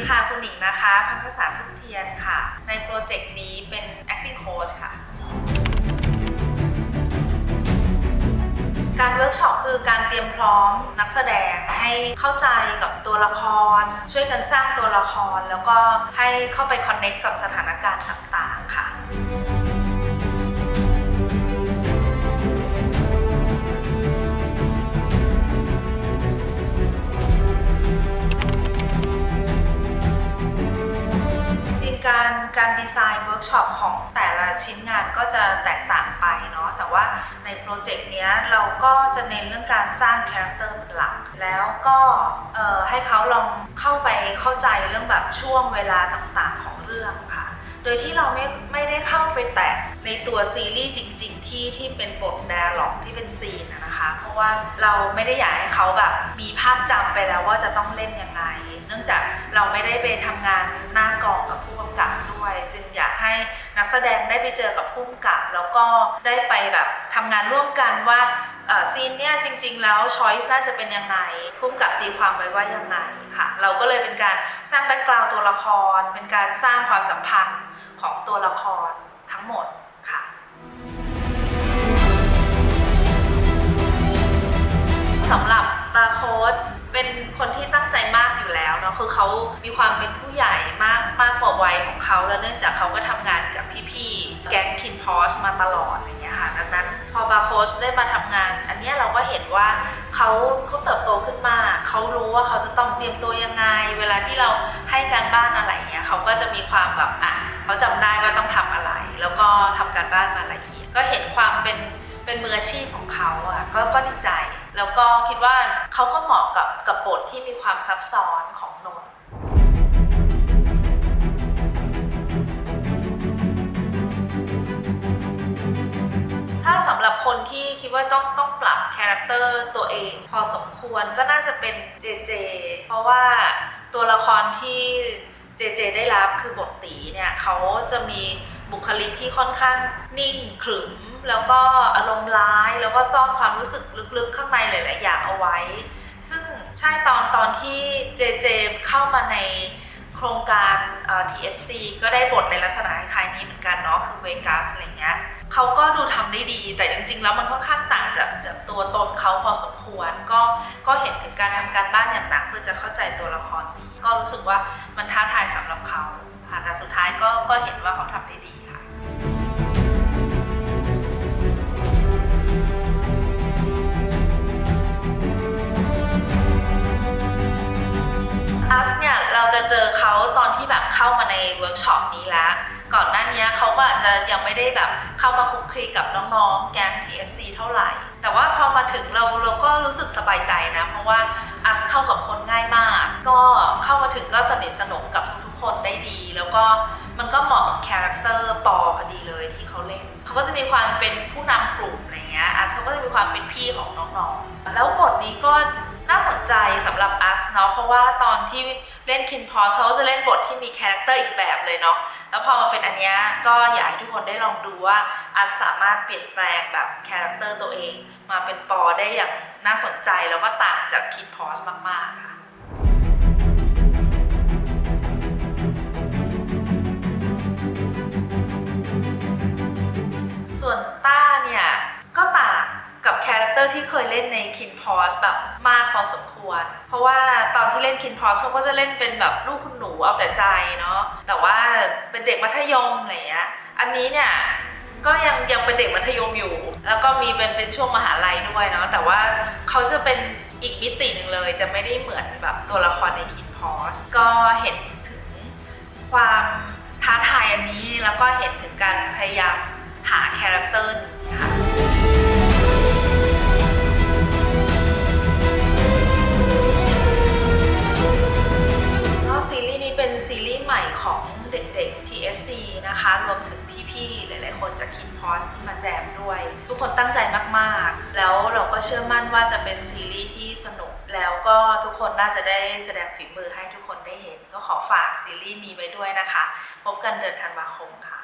ค่ะคุณหนิงนะคะพันธศาสตร์ทุกเทียนค่ะในโปรเจกต์นี้เป็น acting coach ค่ะการเวิร์กช็อปคือการเตรียมพร้อมนักแสดงให้เข้าใจกับตัวละครช่วยกันสร้างตัวละครแล้วก็ให้เข้าไปคอนเนคกับสถานการณ์ต่างๆค่ะการดีไซน์เวิร์กช็อปของแต่ละชิ้นงานก็จะแตกต่างไปเนาะแต่ว่าในโปรเจกต์นี้เราก็จะเน้นเรื่องการสร้างคาแรคเตอร์เป็นหลักแล้วก็ให้เขาลองเข้าไปเข้าใจเรื่องแบบช่วงเวลาต่างๆของเรื่องค่ะโดยที่เราไม่ได้เข้าไปแตะในตัวซีรีส์จริงๆที่เป็นบทไดอะล็อกที่เป็นซีนนะคะเพราะว่าเราไม่ได้อยากให้เขาแบบมีภาพจำไปแล้วว่าจะต้องเล่นยังไงเนื่องจากเราไม่ได้ไปทำงานหน้ากองกับผู้กำกับด้วยจึงอยากให้นักแสดงได้ไปเจอกับผู้กำกับแล้วก็ได้ไปแบบทำงานร่วมกันว่าซีนเนี่ยจริงๆแล้วช้อยส์น่าจะเป็นยังไงผู้กำกับตีความไว้ว่ายังไงค่ะเราก็เลยเป็นการสร้างแบ็คกราวด์ตัวละครเป็นการสร้างความสัมพันธ์ของตัวละครทั้งหมดค่ะสำหรับบาร์โค้ดเป็นคนที่ตั้งใจมากอยู่แล้วเนาะคือเขามีความเป็นผู้ใหญ่มากกว่าวัยของเขาและเนื่องจากเขาก็ทำงานกับพี่ๆแก๊งคินพอสมาตลอดอย่างเงี้ยค่ะดังนั้นพอบาร์โค้ดได้มาทำงานอันนี้เราก็เห็นว่าเขาเติบโตขึ้นมาเขารู้ว่าเขาจะต้องเตรียมตัวยังไงเวลาที่เราให้การบ้านอะไรเงี้ยเขาก็จะมีความแบบเขาจำได้ว่าต้องทำอะไรแล้วก็ทำการบ้านมาละเอียดก็เห็นความเป็นมืออาชีพของเขาก็ดีใจแล้วก็คิดว่าเขาก็เหมาะกับบทที่มีความซับซ้อนของนนท์ถ้าสำหรับคนที่คิดว่าต้องปรับคาแรคเตอร์ตัวเองพอสมควรก็น่าจะเป็นเจเพราะว่าตัวละครที่เจได้รับคือบทตีเนี่ยเขาจะมีบุคลิกที่ค่อนข้างนิ่งขรึมแล้วก็อารมณ์ร้ายแล้วก็ซ่อนความรู้สึกลึกๆข้างในหลายๆอย่างเอาไว้ซึ่งใช่ตอนที่เจเข้ามาในโครงการ THC ก็ได้บทในลักษณะคล้ายๆนี้เหมือนกันเนาะคือเวกัสอะไรเงี้ยเขาก็ดูทำได้ดีแต่จริงๆแล้วมันค่อนข้างต่างจากตัวตนเขาพอสมควรก็เห็นถึงการทำการบ้านอย่างหนักเพื่อจะเข้าใจตัวละครนี้ก็รู้สึกว่ามันท้าทายสำหรับเขาค่ะแต่สุดท้ายก็เห็นว่าเขาทำได้ดีค่ะเนี่ยเราจะเจอเขาตอนที่แบบเข้ามาในเวิร์กช็อปนี้แล้วก่อนหน้านี้เขาก็อาจจะยังไม่ได้แบบเข้ามาคลุกคลีกับน้องๆแก๊ง THC เท่าไหร่แต่ว่าพอมาถึงเราก็รู้สึกสบายใจนะเพราะว่าเข้ากับคนง่ายมากก็เข้ามาถึงก็สนิทสนมกับทุกคนได้ดีแล้วก็มันก็เหมาะกับคาแรคเตอร์ปอพอดีเลยที่เขาเล่นเขาก็จะมีความเป็นผู้นำกลุ่มอะไรเงี้ยเขาก็จะมีความเป็นพี่ของน้องๆแล้วบทนี้ก็น่าสนใจสำหรับอาร์ตเนาะเพราะว่าตอนที่เล่นคินพอสเขาจะเล่นบทที่มีคาแรคเตอร์อีกแบบเลยเนาะแล้วพอมาเป็นอันนี้ก็อยากให้ทุกคนได้ลองดูว่าอาร์ตสามารถเปลี่ยนแปลงแบบคาแรคเตอร์ตัวเองมาเป็นปอได้อย่างน่าสนใจแล้วก็ต่างจากคินพอสมากๆค่ะส่วนต้าเนี่ยก็ต่างกับคาแรคเตอร์ที่เคยเล่นในคินพอสแบบมากพอสมควรเพราะว่าตอนที่เล่นคินพอสเขาก็จะเล่นเป็นแบบลูกคุณหนูเอาแต่ใจเนาะแต่ว่าเป็นเด็กมัธยมอะไรเงี้ยอันนี้เนี่ยก็ยังเป็นเด็กมัธยมอยู่แล้วก็มีเป็นช่วงมหาลัยด้วยเนาะแต่ว่าเขาจะเป็นอีกมิติหนึ่งเลยจะไม่ได้เหมือนแบบตัวละครในคินพอสก็เห็นถึงความท้าทายอันนี้แล้วก็เห็นถึงการพยายามหาคาแรคเตอร์นี้ค่ะซีรีส์นี้เป็นซีรีส์ใหม่ของเด็กๆ THC นะคะรวมถึงพี่ๆหลายๆคนจากคินพอสที่มาแจมด้วยทุกคนตั้งใจมากๆแล้วเราก็เชื่อมั่นว่าจะเป็นซีรีส์ที่สนุกแล้วก็ทุกคนน่าจะได้แสดงฝีมือให้ทุกคนได้เห็นก็ขอฝากซีรีส์นี้ไว้ด้วยนะคะพบกันเดือนธันวาคมค่ะ